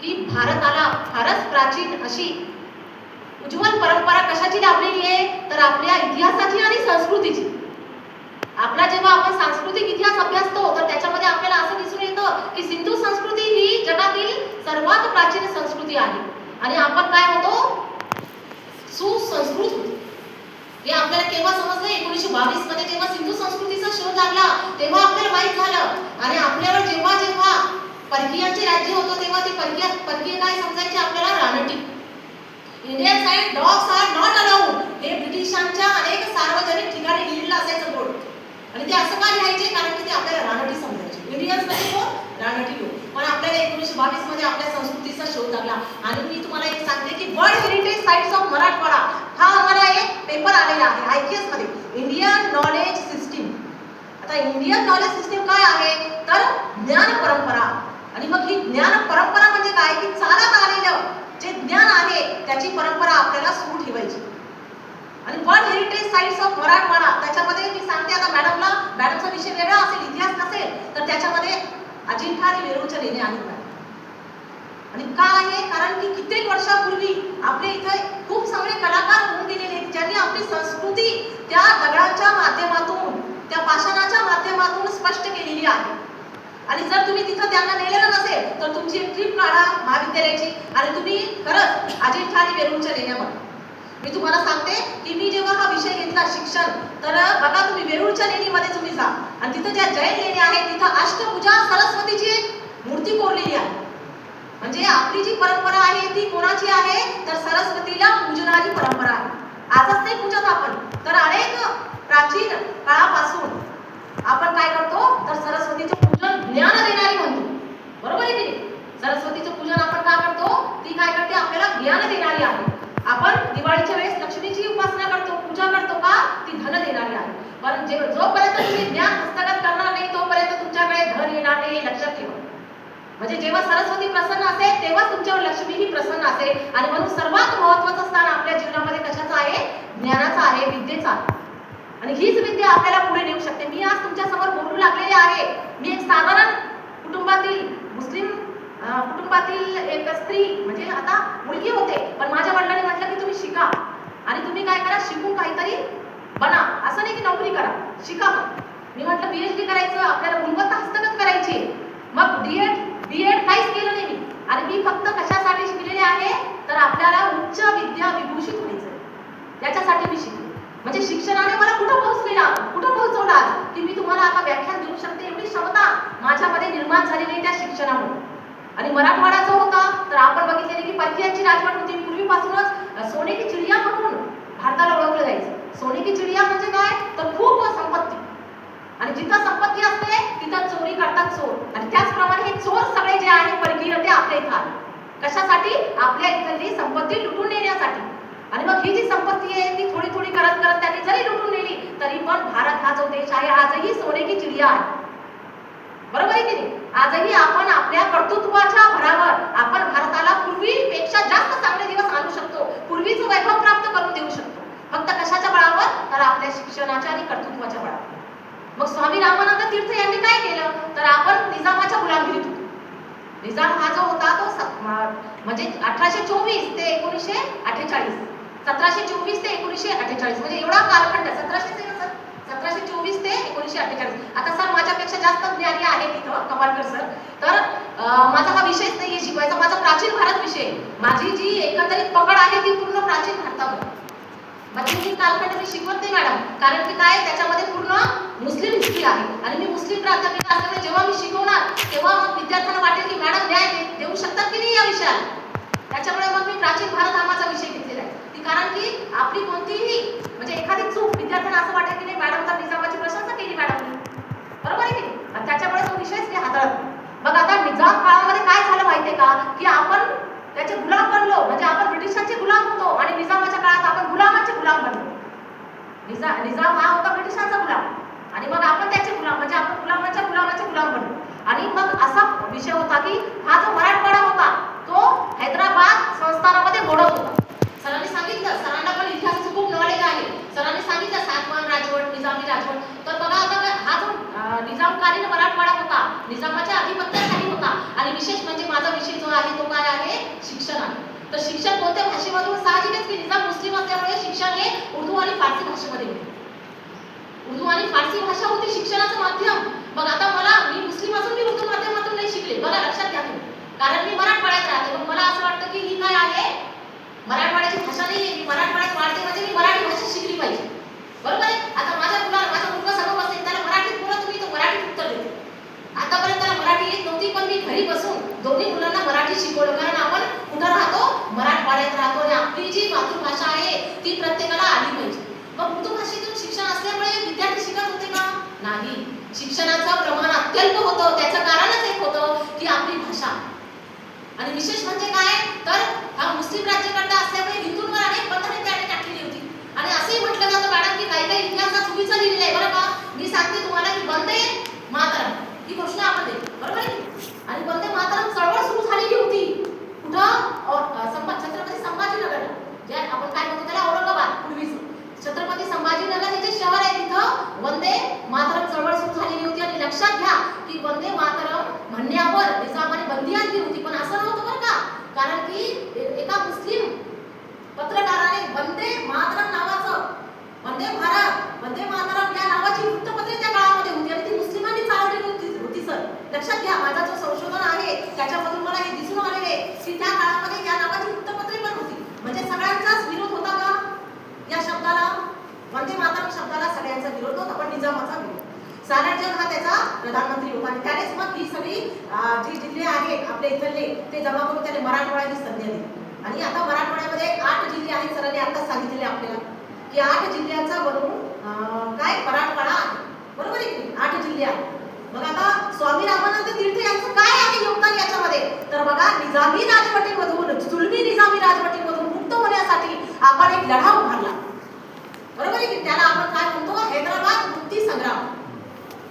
की भारताला फारच प्राचीन अशी उज्ज्वल परंपरा कशाची लाभलेली आहे, तर आपल्या इतिहासाची आणि संस्कृतीची. आपला जेव्हा आपण सांस्कृतिक इतिहास अभ्यासतो तर त्याच्यामध्ये आपल्याला असं दिसून येतं की सिंधू संस्कृती ही जगातील सर्वात प्राचीन संस्कृती आहे आणि आपण काय होतो, सुसंस्कृत होतो. हे आपल्याला केव्हा समजलं, 1922 मध्ये जेव्हा सिंधू संस्कृतीचा शोध लागला तेव्हा आपल्याला माहित झालं. आणि आपल्यावर जेव्हा जेव्हा परकीयांचे राज्य होतं तेव्हा ते परकीय काय समजायचे आपल्याला, रानटी. Indian side dogs are not allowed, हे ब्रिटिशांच्या अनेक सार्वजनिक ठिकाणी लिहिलेलं असायचं बोर्ड. आणि ते असं का लिहायचे, कारण की ते आपल्याला रानटी समजायचे. इंडियन्स म्हणजे कोण, रानटी लोक. पण आपल्याला 1922 मध्ये आपल्या संस्कृतीचा शोध लागला. आणि मी तुम्हाला एक सांगते की world heritage sites of Marathwada हा आम्हाला एक पेपर आलेला आहे IKS मध्ये, इंडियन नॉलेज सिस्टीम. आता इंडियन नॉलेज सिस्टीम काय आहे, तर ज्ञान परंपरा. आणि मग ही ज्ञान परंपरा म्हणजे काय, की चालत आलेलं जे ज्ञान आहे त्याची परंपरा आपल्याला सुरू ठेवायची. आणि world heritage sites of Marathwada त्याच्यामध्ये मी सांगते, आता मॅडमचा विषय वेगळा असेल, इतिहास नसेल, तर त्याच्यामध्ये अजिंठा आणि वेरूळच्या लेण्या आहेत. आणि का आहे, कारण की कित्येक वर्षापूर्वी आपल्या इथे खूप सगळे कलाकार होऊन गेलेले आहेत ज्यांनी आपली संस्कृती त्या दगडांच्या माध्यमातून, त्या पाषाणाच्या माध्यमातून स्पष्ट केलेली आहे. आणि जर तुम्ही तिथं त्यांना नेलेलं नसेल तर तुमची एक ट्रिप काढा महाविद्यालयाची आणि तुम्ही खरंच अजिंठा आणि वेरूळच्या लेण्या बघा. मी तुम्हाला सांगते की मी जेव्हा हा विषय घेतला शिक्षण, तर बघा तुम्ही वेरूळच्या लेणीमध्ये तुम्ही जा आणि तिथं ज्या जैन लेण्या आहेत तिथं अष्टभुजा सरस्वतीची एक मूर्ती कोरलेली आहे. म्हणजे आपली जी परंपरा आहे ती कोणाची आहे, तर सरस्वतीला पूजनाची परंपरा आहे. आजच नाही पूजत आपण, तर अनेक प्राचीन काळापासून आपण काय करतो, तर सरस्वतीचं पूजन ज्ञान देणारी म्हणतो. बरोबर आहे की नाही, सरस्वतीचं पूजन आपण का करतो, ती काय करते, आपल्याला ज्ञान देणारी आहे. आपण दिवाळीच्या वेळेस लक्ष्मीची उपासना करतो, पूजा करतो का, ती धन देणारी आहे. पण जोपर्यंत तुम्ही ज्ञान हस्तगत करणार नाही तोपर्यंत तुमच्याकडे धन येणार नाही, लक्षात ठेवा. म्हणजे जेव्हा सरस्वती प्रसन्न असेल तेव्हा तुमच्यावर लक्ष्मीही प्रसन्न असेल. आणि म्हणून सर्वात महत्त्वाचं स्थान आपल्या जीवनामध्ये कशाचं आहे, ज्ञानाचं आहे, विद्येचं आहे. आणि हीच विद्या आपल्याला पुढे नेऊ शकते. मी आज तुमच्या समोर बोलू लागलेले आहे. मी एक साधारण कुटुंबातील, मुस्लिम कुटुंबातील एक स्त्री, म्हणजे आता मुलगी होते, पण माझ्या वडिलांनी म्हटलं की तुम्ही शिका आणि तुम्ही काय करा, शिकून काहीतरी बना. असं नाही की नोकरी करा, शिका. मी म्हटलं PhD करायचं, आपल्याला गुणवत्ता हस्तगत करायची. मग बीएड काहीच केलं नाही मी. आणि मी फक्त कशासाठी शिकलेले आहे, तर आपल्याला उच्च विद्या विभूषित व्हायचं, याच्यासाठी मी शिकले. म्हणजे शिक्षणाने मला कुठं पोहोचवलं आज, की मी तुम्हाला आता व्याख्यान देऊ शकते एवढी क्षमता माझ्यामध्ये निर्माण झालेली त्या शिक्षणामुळे. आणि मराठवाडा जो होता, तर आपण बघितलेले की परकीयांची राजवट होती. पूर्वीपासूनच सोने की चिडिया म्हणून भारताला ओळखलं जायचं. सोने की चिडिया म्हणजे काय, तर खूप संपत्ती. आणि जिथं संपत्ती असते तिथं चोरी करतात चोर. आणि त्याचप्रमाणे हे चोर सगळे जे आहे परकीय, ते आपल्या इथं आले कशासाठी, आपल्या इथली संपत्ती लुटून नेण्यासाठी. आणि मग ही जी संपत्ती आहे ती थोडी थोडी करत करत त्यांनी जरी लुटून नेली तरी पण भारत हा जो देश आहे आजही सोने की चिडिया आहे. बरोबर आहे की नाही, आजही आपण आपल्या कर्तृत्वाच्या भरावर आपण भारताला पूर्वीपेक्षा जास्त चांगले दिवस आणू शकतो, पूर्वीचं वैभव प्राप्त करून देऊ शकतो. फक्त कशाच्या बळावर, तर आपल्या शिक्षणाच्या आणि कर्तृत्वाच्या बळावर. मग स्वामी रामानंद तीर्थ यांनी काय केलं, तर आपण निजामाच्या गुलामगिरीत होतो. निजाम हा जो होता तो म्हणजे 1824 ते 1948, 1724 ते 1948, म्हणजे एवढा कालखंड. 1724 ते 1948. आता सर माझ्यापेक्षा जास्त ज्ञानी आहे तिथं कमालकर सर, तर माझा हा विषयच नाहीये शिकवायचा, माझा प्राचीन भारत विषय. माझी जी एकंदरीत पकड आहे ती पूर्ण प्राचीन भारतावर. मध्ययुगीन कालखंड मी शिकवत नाही मॅडम, कारण की काय, त्याच्यामध्ये पूर्ण मुस्लिम हिस्ट्री आहे. आणि मी मुस्लिम प्राध्यापिका असल्यामुळे जेव्हा मी शिकवणार तेव्हा मग विद्यार्थ्यांना वाटेल की मॅडम न्याय देऊ शकतात की नाही या विषयाला. त्याच्यामुळे मग मी प्राचीन भारत हा माझा विषय घेतलेला आहे. कारण की आपली कोणतीही म्हणजे एखादी चूक विद्यार्थ्यांना असं वाटेल की नाही मॅडम तर निजामाची प्रशंसा केली मॅडमनी, बरोबर आहे की नाही, आणि त्याच्यामुळे तो विषयच ते हाताळत. मग आता निजाम काळामध्ये काय झालं माहितीये का, की आपण त्याचे गुलाम बनलो. म्हणजे आपण ब्रिटिशांचे गुलाम होतो आणि निजामाच्या काळात आपण गुलामांचे गुलाम बनलो. निजाम हा होता ब्रिटिशांचा गुलाम आणि मग आपण त्याचे गुलाम, म्हणजे आपण गुलामाचे गुलाम बनलो. आणि मग असा विषय होता की हा जो मराठवाडा होता तो हैदराबाद संस्थानामध्ये मोडत होता. सरांनी सांगितलं, सरांना पण इतिहासाचं खूप नॉलेज आहे. सरांनी सांगितलं सातवाहन राजवट, निजामी राजवट. तर बघा आता हा जो निजामकालीन मराठवाडा होता निजामाच्या अधिपत्याखाली होता. आणि विशेष म्हणजे माझा विषय जो आहे तो काय शिक्षण हे उर्दू आणि फारसी भाषेमध्ये होते. उर्दू आणि फारसी भाषा होती शिक्षणाचं माध्यम. मग आता मी मुस्लिम असून मी उर्दू माध्यमातून नाही शिकले. बघा लक्षात घ्या तुम्ही. कारण मी मराठवाड्यात राहते. मग मला असं वाटतं की ही काय आहे, मराठवाड्याची भाषा नाही आहे. मी मराठवाड्यात वाढते म्हणजे मी मराठी भाषा शिकली पाहिजे. बरोबर आहे. आता माझा मुलगा समोर बसेल, त्याला मराठीत बोला तुम्ही, तो मराठीत उत्तर देते. आतापर्यंत त्याला मराठी येत नव्हती, पण मी घरी बसून दोन्ही मुलांना मराठी शिकवलं. कारण आपण कुठं राहतो, मराठवाड्यात राहतो आणि आपली जी मातृभाषा आहे ती प्रत्येकाला आली पाहिजे. मग उर्दू भाषेतून शिक्षण असल्यामुळे विद्यार्थी शिकत होते का? नाही. शिक्षणाचं प्रमाण अत्यल्प होतं. त्याचं कारणच एक होतं की आपली भाषा. आणि विशेष म्हणजे काय, तर हा मुस्लिम राज्यकर्ता असल्यामुळे हिंदूंवर अनेक बंधने त्याने टाकलेली होती. आणि असंही म्हटलं जातं मॅडम की काही काही इतिहासात चुकीचं लिहिलेलं आहे बरं का. मी सांगते तुम्हाला की वंदे मातरम ही घोषणा आपण देतो, बरोबर आहे. आणि वंदे मातरम चळवळ सुरू झालेली होती कुठं, छत्रपती संभाजीनगरला, जे आपण काय म्हणतो त्याला औरंगाबाद पूर्वीचं छत्रपती संभाजीनगर हे जे शहर आहे तिथं वंदे मातरम चळवळ सुरू झालेली होती. आणि लक्षात घ्या की वंदे मातरम म्हणण्यावर निजामाने बंदी आणली होती. पण असं नव्हतं बरं का, कारण की एका मुस्लिम पत्रकाराने वंदे मातरम नावाचं, वंदे भारत, वंदे मातरम या नावाची वृत्तपत्रे त्या काळामध्ये होती आणि ती मुस्लिमांनी चालवलेली होती सर. लक्षात घ्या, माझा जो संशोधन आहे त्याच्यामधून मला हे दिसून आलेले की त्या काळामध्ये या नावाची वृत्तपत्रे पण होती. म्हणजे सगळ्यांचाच विरोध होता का या शब्दाला, वंदे मातरम शब्दाला? सगळ्यांचा विरोध होता, पण निजामाचा विरोध. सालारजंग हा त्याचा प्रधानमंत्री होता आणि त्यानेच मग ही सगळी जी जिल्हे आहेत आपल्या इथले ते जमा करून त्याने मराठवाड्याची संज्ञा दिली. आणि आता मराठवाड्यामध्ये 8 जिल्हे आहेत. सरांनी आता सांगितलेले आपल्याला की 8 जिल्ह्यांचा बनवून काय मराठवाडा आहे, बरोबर आहे की 8 जिल्हे आहेत. मग आता स्वामी रामानंद तीर्थ यांचं काय आहे योगदान याच्यामध्ये, तर बघा निजामी राजवटीमधून, जुलमी निजामी राजवटीमधून मुक्त होण्यासाठी आपण एक लढा उभारला, बरोबर आहे की. त्याला आपण काय म्हणतो, हैदराबाद मुक्ती संग्राम.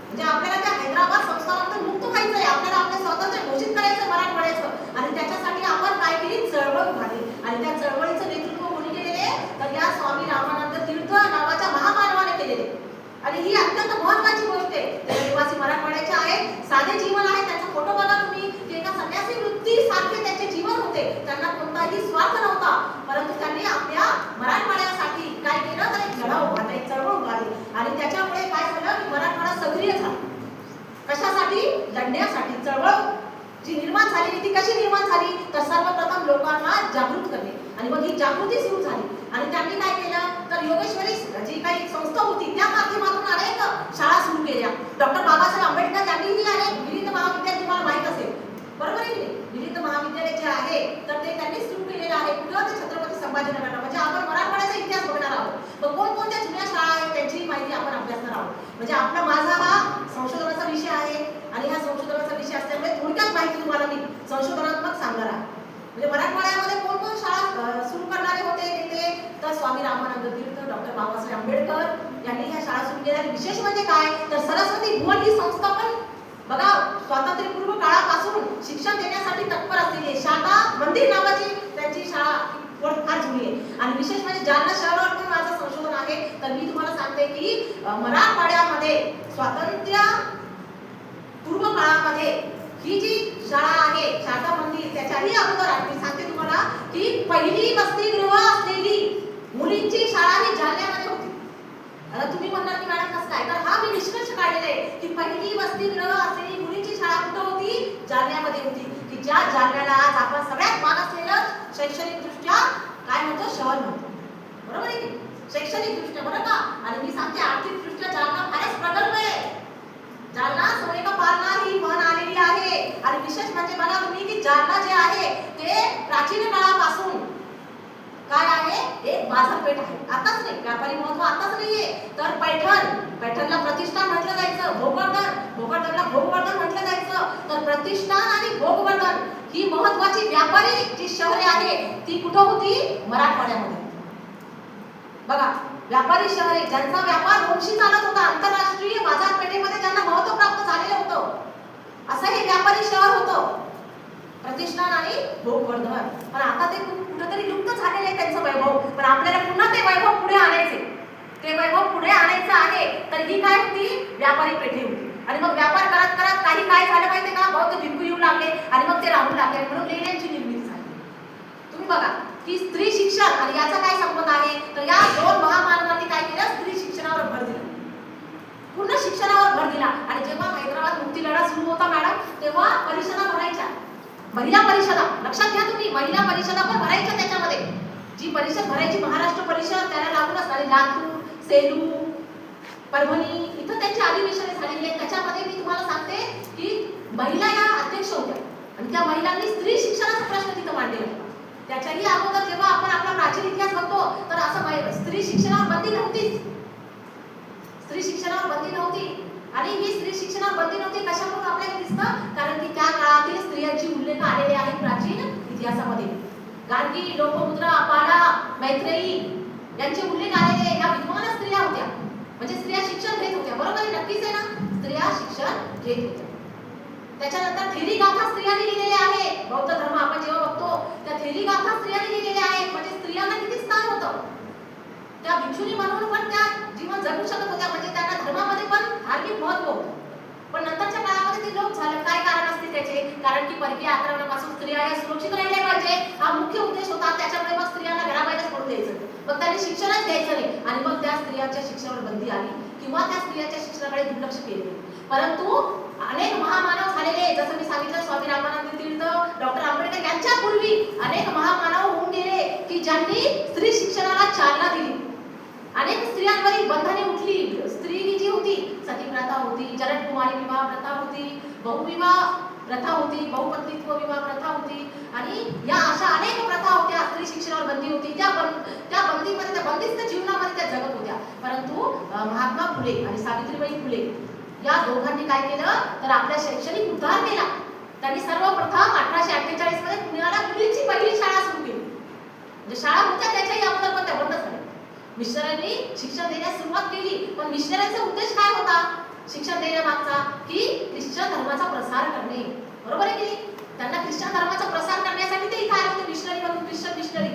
म्हणजे आपल्याला त्या हैदराबाद संस्थानातून मुक्त व्हायचं आहे, आपल्याला आपलं स्वातंत्र्य घोषित करायचं मराठवाड्याचं. आणि त्याच्यासाठी आपण काय केली, चळवळ उभारली. आणि त्या चळवळीचं नेतृत्व कोणी केलेले, तर या स्वामी रामानंद तीर्थ नावाच्या महामानवाने केलेले. आणि ही अत्यंत महत्त्वाची गोष्ट आहे. ते निवासी मराठवाड्याचे आहेत, साधे जीवन आहे. त्यांचा फोटो बघा तुम्ही, ते एका संन्यासी वृत्ती सारखे त्यांचे जीवन होते. त्यांना कोणताही स्वार्थ नव्हता, परंतु त्यांनी आपल्या मराठवाड्यासाठी काय केलं, तर एक लढा उभारला, एक चळवळ उभारली. आणि त्याच्यामुळे काय झालं की मराठवाडा सक्रिय झाला. कशासाठी, लढण्यासाठी. चळवळ जी निर्माण झाली ती कशी निर्माण झाली, तर सर्वप्रथम लोकांना जागृत करणे. आणि मग ही जागृती सुरू झाली. आणि त्यांनी काय केलं, तर योगेश्वरी जी काही संस्था होती त्या माध्यमातून अनेक शाळा सुरू केल्या. डॉक्टर बाबासाहेब आंबेडकर यांनीही अनेक मिलिंद महाविद्यालय, तुम्हाला माहित असेल, बरोबर आहे की नाही, मिलिंद महाविद्यालय जे आहे तर ते त्यांनी सुरू केलेलं आहे. कुठं, ते छत्रपती संभाजीनगरला. म्हणजे आपण मराठवाड्याचा इतिहास बघणार आहोत. मग कोणकोणत्या जुन्या शाळा आहेत त्यांची माहिती आपण अभ्यासणार आहोत. म्हणजे माझा हा संशोधनाचा विषय आहे आणि हा संशोधनाचा विषय असल्यामुळे थोडक्यात माहिती तुम्हाला मी संशोधनात्मक सांगणार आहे. म्हणजे मराठवाड्यामध्ये कोण कोण शाळा सुरू करणारे होते ते, तर स्वामी रामानंद तीर्थ, डॉक्टर बाबासाहेब आंबेडकर यांनी ह्या शाळा सुरू केल्या. विशेष म्हणजे काय, तर सरस्वती भुवन ही संस्था पण बघा स्वातंत्र्यपूर्व काळापासून शिक्षण देण्यासाठी तत्पर असलेली शाखा मंदिर नावाची त्यांची शाळा फार जुनी आहे. आणि विशेष म्हणजे जालना शहरावर पण माझं संशोधन आहे. तर मी तुम्हाला सांगते की मराठवाड्यामध्ये स्वातंत्र्य पूर्व काळामध्ये ही जी शाळा आहे शाखा मंदिर, त्याच्याही अगोदर मी सांगते तुम्हाला की पहिली वसतिगृह असलेली मुलींची शाळा ही जालन्यामध्ये होती. आता तुम्ही म्हणणार की मॅडम कसं काय, तर हा मी निष्कर्ष काढलेला आहे की पहिली वसतिगृह असलेली मुलींची शाळा कुठं होती, जालन्यामध्ये होती. की ज्या जालन्याला आज आपण सगळ्यात मागासलेलं शैक्षणिक दृष्ट्या काय म्हणतो, शहर म्हणतो, बरोबर आहे की शैक्षणिक दृष्ट्या, बरं का. आणि मी सांगते आर्थिक दृष्ट्या जालना फारच प्रगल्भ आहे. जालना सोनेका पालना ही म्हण आलेली आहे. आणि विशेष म्हणजे बघा तुम्ही की जालना जे आहे ते प्राचीन काळापासून काय आहे, एक बाजारपेठ आहे. आताच नाही, व्यापारी महत्व आताच नाहीये. तर पैठणला प्रतिष्ठान म्हटलं जायचं, भोकरदनला भोगवर्धन म्हटलं जायचं. तर प्रतिष्ठान आणि भोगवर्धन ही महत्वाची व्यापारी जी शहरे आहे ती कुठं होती, मराठवाड्यामध्ये. बघा व्यापारी शहरे ज्यांचा व्यापार वंशी चालत होता, आंतरराष्ट्रीय बाजारपेठेमध्ये ज्यांना महत्व प्राप्त झालेलं होतं, असं हे व्यापारी शहर होतं प्रतिष्ठान आणि भोगवर्धन. पण आता ते कुठेतरी लुप्त झालेले आहे त्यांचं वैभव. पण आपल्याला पुन्हा ते वैभव पुढे आणायचे, ते वैभव पुढे आणायचं आहे. तर ही काय होती, व्यापारी पेठे होती. आणि मग व्यापार करत करत काही काय झालं माहितीये का, बौद्ध भिक्खू येऊ लागले आणि मग ते राहू लागले, म्हणून लेण्यांची निर्मिती झाली. तुम्ही बघा की स्त्री शिक्षण शिक्षण आणि याचा काय संबंध आहे, तर या दोन महामानवांनी काय केलं, स्त्री शिक्षणावर भर दिला, पूर्ण शिक्षणावर भर दिला. आणि जेव्हा हैदराबाद मुक्ती लढा सुरू होता मॅडम, तेव्हा परिषदा भरायच्या, महिला परिषदा, लक्षात घ्या तुम्ही, महिला परिषदा पण भरायच्या. त्याच्यामध्ये जी परिषद भरायची महाराष्ट्र परिषद, त्याला लागूनच आणि लातूर, सेलू, परभणी इथं त्यांची अधिवेशने झालेली आहेत. त्याच्यामध्ये मी तुम्हाला सांगते की महिला या अध्यक्ष होत्या आणि त्या महिलांनी स्त्री शिक्षणाचा प्रश्न तिथं मांडलेला होता. त्याच्याही अगोदर जेव्हा आपण आपला प्राचीन इतिहास बघतो तर असं स्त्री शिक्षणावर बंदी नव्हतीच, स्त्री शिक्षणावर बंदी नव्हती. आणि ही स्त्री शिक्षणावर बंदी नव्हती कशामुळे आपल्याला दिसतं, कारण की त्या काळातील स्त्रियांची उल्लेख आलेले आहेत प्राचीन इतिहासामध्ये. गार्गी, लोपमुद्रा, पाला, मैत्रेयी यांचे उल्लेख आलेले, ह्या विद्वान स्त्रिया होत्या, म्हणजे स्त्रिया शिक्षण घेत होत्या. बरोबर आहे, नक्कीच आहे ना, स्त्रिया शिक्षण घेत होत्या. त्याच्यानंतर थेरी गाथा स्त्रियांनी लिहिलेल्या आहे. बौद्ध धर्म आपण जेव्हा बघतो त्या थेरी गाथा स्त्रियांनी लिहिलेल्या आहेत, म्हणजे स्त्रियांना किती स्थान होतं. त्या भिक्षुणी म्हणून पण त्या जीवन जगू शकत होत्या, म्हणजे त्यांना धर्मामध्ये पण धार्मिक महत्त्व होतं. पण नंतरच्या काळामध्ये ते लोक झालं, काय कारण असते त्याचे, कारण की परकीय आक्रमणापासून स्त्रिया या सुरक्षित राहिल्या पाहिजे, हा मुख्य उद्देश होता. त्याच्यामुळे मग स्त्रियांना घराबाहेरच पडून द्यायचं, मग त्यांनी शिक्षणच घ्यायचं नाही आणि मग त्या स्त्रियांच्या शिक्षणावर बंदी आली किंवा त्या स्त्रियांच्या शिक्षणाकडे दुर्लक्ष केले. परंतु अनेक महामानव झालेले, जसं मी सांगितलं स्वामी रामानंद तीर्थ, डॉक्टर आंबेडकर यांच्या पूर्वी अनेक महामानव होऊन गेले की ज्यांनी स्त्री शिक्षणाला चालना दिली. अनेक स्त्रियांवरील बंधने उठली. स्त्री जी होती, सती प्रथा होती, जरटकुमारी विवाह प्रथा होती, बहुविवाह प्रथा होती, बहुपत्नीत्व विवाह प्रथा होती आणि या अशा अनेक प्रथा होत्या. स्त्री शिक्षणावर बंदी होती. त्या बंदीमध्ये, त्या बंदिस्त जीवनामध्ये त्या जगत होत्या. परंतु महात्मा फुले आणि सावित्रीबाई फुले या दोघांनी काय केलं, तर आपल्या शैक्षणिक उद्धार केला. त्यांनी सर्वप्रथम 1848 मध्ये पुण्याला मुलींची पहिली शाळा सुरू केली. म्हणजे शाळा होत्या त्याच्याही अगोदर पण त्या बंद झाल्या. मिशनरींनी शिक्षण देण्यास सुरुवात केली, पण मिशनरीचा उद्देश काय होता शिक्षण देण्यामागचा, की ख्रिश्चन धर्माचा प्रसार करणे. बरोबर आहे की त्यांना ख्रिश्चन धर्माचा प्रसार करण्यासाठी ते इथे आले होते मिशनरी म्हणून, ख्रिश्चन मिशनरी.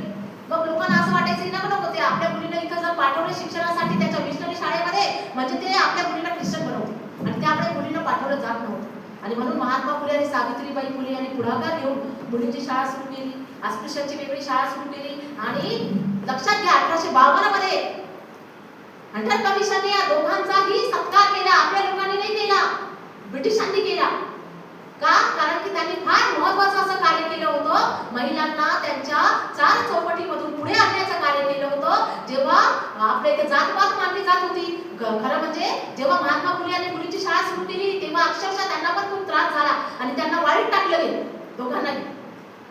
मग लोकांना असं वाटायचं नको ते आपल्या मुलींना इथं जर पाठवले शिक्षणासाठी त्याच्या मिशनरी शाळेमध्ये, म्हणजे ते आपल्या मुलींना ख्रिश्चन बनवते आणि त्यामुळे मुलींना पाठवलं जात नव्हतं. आणि म्हणून महात्मा फुले आणि सावित्रीबाई फुले यांनी पुढाकार घेऊन मुलींची शाळा सुरू केली, अस्पृश्यांची वेगळी शाळा सुरू केली. आणि लक्षात घ्या 1852 मध्ये हंटर कमिशनने या दोघांचाही सत्कार केला. आपल्या लोकांनी नाही केला, ब्रिटिशांनी केला. का? कारण की त्यांनी फार महत्त्वाचं असं कार्य केलं होतं, महिलांना त्यांच्या 4 चौकटीमधून पुढे आणण्याचं कार्य केलं होतं. जेव्हा आपल्या इथे जातपात मानली जात होती, खरं म्हणजे जेव्हा महात्मा फुले यांनी मुलींची शाळा सुरू केली तेव्हा अक्षरशः त्यांना पण खूप त्रास झाला आणि त्यांना वाळीत टाकलं गेलं दोघांनाही.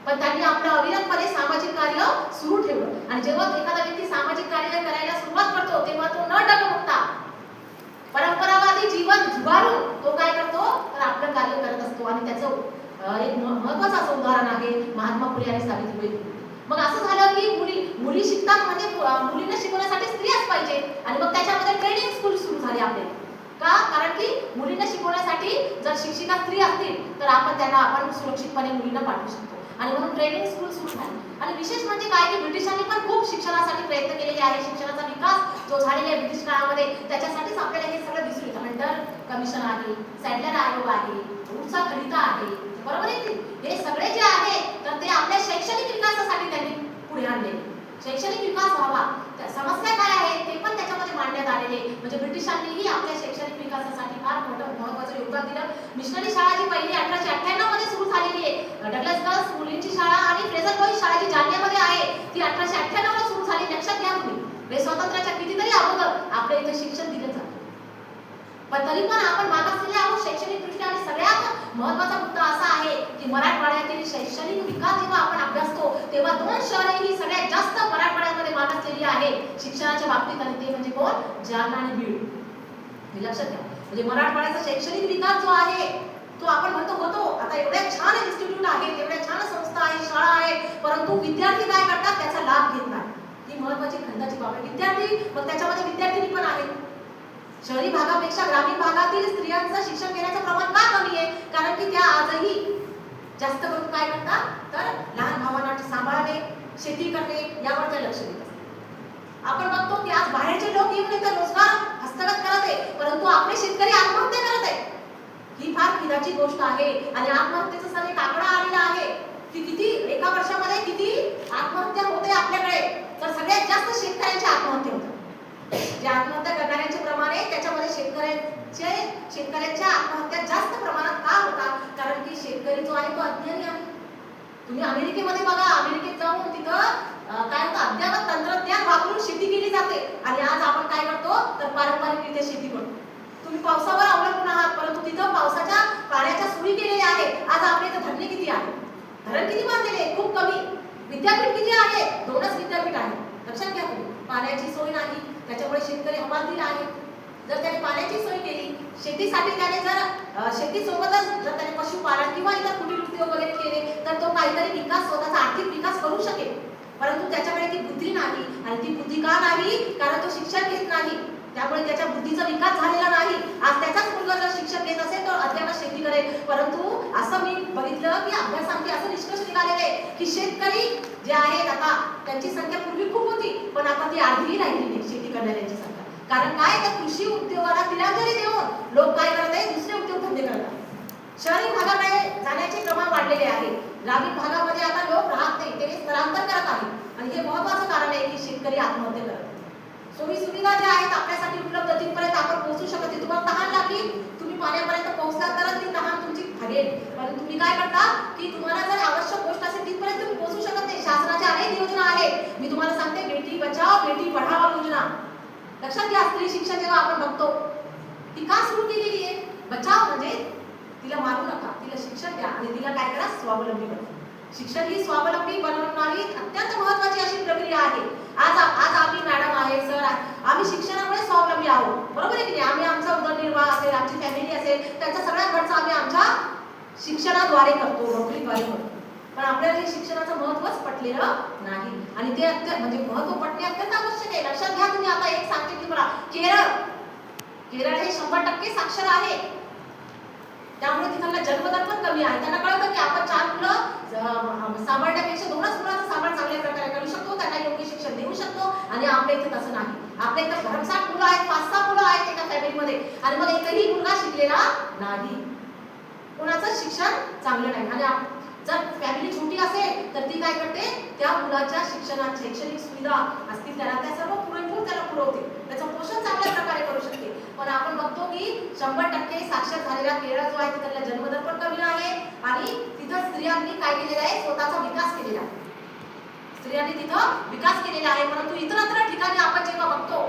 पण त्यांनी आपलं अविरतपणे सामाजिक कार्य सुरू ठेवलं. आणि जेव्हा एखादा व्यक्ती सामाजिक कार्य करायला सुरुवात करतो तेव्हा तो न डगमगता परंपरावादी जीवन झुगारून तो काय करतो, तर आपलं कार्य करत असतो. आणि त्याचं एक महत्त्वाचं असं उदाहरण आहे महात्मा फुले आणि सावित्रीबाई फुले. मग असं झालं की मुली शिकतात, म्हणजे मुलींना शिकवण्यासाठी स्त्रियाच पाहिजे. आणि मग त्याच्यामध्ये ट्रेनिंग स्कूल सुरू झाले आपले. का? कारण की मुलींना शिकवण्यासाठी जर शिक्षिका स्त्री असतील तर आपण सुरक्षितपणे मुलींना पाठवू शकतो. आणि म्हणून ट्रेनिंग स्कूल सुरू झाली. आणि विशेष म्हणजे काय की ब्रिटिशांनी पण खूप शिक्षणासाठी प्रयत्न केलेले आहे. शिक्षणाचा विकास जो झालेला आहे ब्रिटिश काळामध्ये, त्याच्यासाठीच आपल्याला हे सगळं दिसून येतं. हंटर कमिशन आहे, सॅडलर आयोग आहे, वूडचा खलिता आहे, बरोबर आहे की हे सगळे जे आहे तर ते आपल्या शैक्षणिक विकासासाठी त्यांनी पुढे आणले. शैक्षणिक विकास व्हावा, समस्या काय आहे ते पण त्याच्यामध्ये मांडण्यात आलेले. म्हणजे ब्रिटिशांनीही आपल्या शैक्षणिक विकासासाठी फार महत्त्वाचं योगदान दिलं. मिशनरी शाळा जी पहिली 1898 मध्ये सुरू झालेली आहे, डग्लस गर्ल्स मुलींची शाळा आणि फ्रेझर बॉईज शाळा जी जालन्यामध्ये आहे ती 1898 ला सुरू झाली. लक्षात घ्या तुम्ही, स्वातंत्र्याच्या कितीतरी अगोदर आपल्या इथे शिक्षण दिलं जातं. पण तरी पण आपण मागासलेले आहोत शैक्षणिक दृष्ट्या. आणि सगळ्यात महत्त्वाचा मुद्दा असा आहे की मराठवाड्यातील शैक्षणिक विकास जेव्हा आपण अभ्यासतो तेव्हा 2 शहरे ही सगळ्यात जास्त मराठवाड्यामध्ये मागासलेली आहे शिक्षणाच्या बाबतीत, आणि ते म्हणजे कोण? जालना आणि बीड. हे लक्षात घ्या. म्हणजे मराठवाड्याचा शैक्षणिक विकास जो आहे तो आपण म्हणतो होतो, आता एवढ्या छान इन्स्टिट्यूट आहेत, एवढ्या छान संस्था आहेत, शाळा आहेत, परंतु विद्यार्थी काय करतात त्याचा लाभ घेत नाही. ही महत्त्वाची खंडाची बाब आहे. विद्यार्थी, मग त्याच्यामध्ये विद्यार्थिनी पण आहेत. शहरी भागापेक्षा ग्रामीण भागातील स्त्रियांचं शिक्षण घेण्याचं प्रमाण का कमी आहे? कारण की त्या आजही जास्त करून काय करतात, तर लहान भावांना सांभाळणे, शेती करणे यावर ते लक्ष देतात. आपण बघतो की आज बाहेरचे लोक येऊन इथे रोजगार हस्तगत करत आहे, परंतु आपले शेतकरी आत्महत्या करत आहेत. ही फार खिदाची गोष्ट आहे. आणि आत्महत्येचा सर एक आकडा आलेला आहे की किती एका वर्षामध्ये किती आत्महत्या होते आपल्याकडे. जो आहे तो अज्ञानी आहे. तुम्ही अमेरिकेमध्ये बघा, अमेरिकेत जाऊन तिथं काय होतं, अद्ययावत तंत्रज्ञान वापरून शेती केली जाते. आणि आज आपण काय करतो तर पारंपरिकरित्या शेती करतो. तुम्ही पावसावर अवलंबून आहात, परंतु तिथं पावसाच्या पाण्याच्या सोयी केलेल्या आहे. आज आपल्या इथं धरणे किती आहे, धरण किती बांधलेले, खूप कमी. विद्यापीठ किती आहे, 2च विद्यापीठ आहे. लक्षात घ्या तुम्ही. पाण्याची सोय नाही, त्याच्यामुळे शेतकरी हवालदिल आहे. जर त्याने पाण्याची सोय केली, शेतीसाठी त्याने जर शेतीसोबतच जर त्याने पशुपालन किंवा इतर कुटीर उद्योग वगैरे केले तर तो काहीतरी विकास, स्वतःचा आर्थिक विकास करू शकेल. परंतु त्याच्याकडे ती बुद्धी नाही. आणि ती बुद्धी का नाही, कारण तो शिक्षण घेत नाही. त्यामुळे त्याच्या बुद्धीचा विकास झालेला नाही. आज त्याचाच मुलगा जर शिक्षण घेत असेल तर अद्याप शेती करेल. परंतु असं मी बघितलं की अभ्यासांती असं निष्कर्ष निघालेले की शेतकरी जे आहेत आता त्यांची संख्या पूर्वी खूप होती, पण आता ती अर्धीही राहिली नाही शेती करणाऱ्यांची संख्या. कारण काय, तर कृषी उद्योगाला तिलांजली देऊन लोक काय करत आहेत, दुसरे उद्योगधंदे करत आहेत. शहरी भागाकडे जाण्याचे प्रमाण वाढलेले आहे. ग्रामीण भागामध्ये आता लोक राहत नाही, ते स्थलांतर करत आहेत. आणि हे महत्त्वाचं कारण आहे की शेतकरी आत्महत्या करत आहेत. सोयी सुविधा ज्या आहेत आपल्यासाठी उपलब्ध, तिथपर्यंत आपण पोहोचू शकत नाही. तुम्हाला तहान लागली, तुम्ही पाण्यापर्यंत पोहोचला तर ती तहान तुमची भागेल. पण तुम्ही काय करता की तुम्हाला जर आवश्यक गोष्ट असेल तिथपर्यंत तुम्ही पोहोचू शकत नाही. शासनाच्या अनेक योजना आहेत. मी तुम्हाला सांगते, बेटी बचाव बेटी पढाओ योजना. लक्षात घ्या, स्त्री शिक्षण जेव्हा आपण बघतो ती का सुरू केलेली आहे. बचाव म्हणजे तिला मारू नका, तिला शिक्षण द्या आणि तिला काय करा, स्वावलंबी बनवा. शिक्षण ही स्वावलंबी बनवणारी अत्यंत महत्त्वाची अशी प्रक्रिया आहे. आज आम्ही मॅडम आहे, सर आहे, आम्ही शिक्षणामुळे स्वावलंबी आहोत. बरोबर आहे की नाही. आम्ही आमचा उदरनिर्वाह असेल, आमची फॅमिली असेल, त्यांचा सगळा खर्च आम्ही आमच्या शिक्षणाद्वारे करतो, नोकरीद्वारे करतो. पण आपल्याला हे शिक्षणाचं महत्त्वच पटलेलं नाही. आणि ते म्हणजे महत्त्व पटणे अत्यंत आवश्यक आहे. लक्षात घ्या तुम्ही. आता एक सांगते की मला, केरळ हे 100% साक्षर आहे. त्यामुळे तिथला जन्मदर पण कमी आहे. त्यांना कळतं की आपण 4 मुलं सांभाळण्यापेक्षा 2च मुलांचा सांभाळ चांगल्या प्रकारे करू शकतो, त्यांना योग्य शिक्षण देऊ शकतो. आणि आपल्या इथे तसं नाही. आपल्या इथं भरमसाठ मुलं आहेत, 5-6 मुलं आहेत एका फॅमिलीमध्ये, आणि मग एकही मुलगा शिकलेला नाही, कोणाचं शिक्षण चांगलं नाही. आणि जर फॅमिली छोटी असेल तर ती काय करते, त्या मुलाच्या शिक्षणात शैक्षणिक सुविधा असतील त्याला त्या सर्व पुरेपूर त्याला पुरवते, त्याचं पोषण चांगल्या प्रकारे करू शकते. पण आपण बघतो की 100% साक्षर झालेला केरळ जो आहे तिथला जन्मदर पण कमी आहे. आणि तिथं स्त्रियांनी काय केलेलं आहे, स्वतःचा विकास केलेला आहे. स्त्रियांनी तिथं विकास केलेला आहे. परंतु इतरत्र ठिकाणी आपण जेव्हा बघतो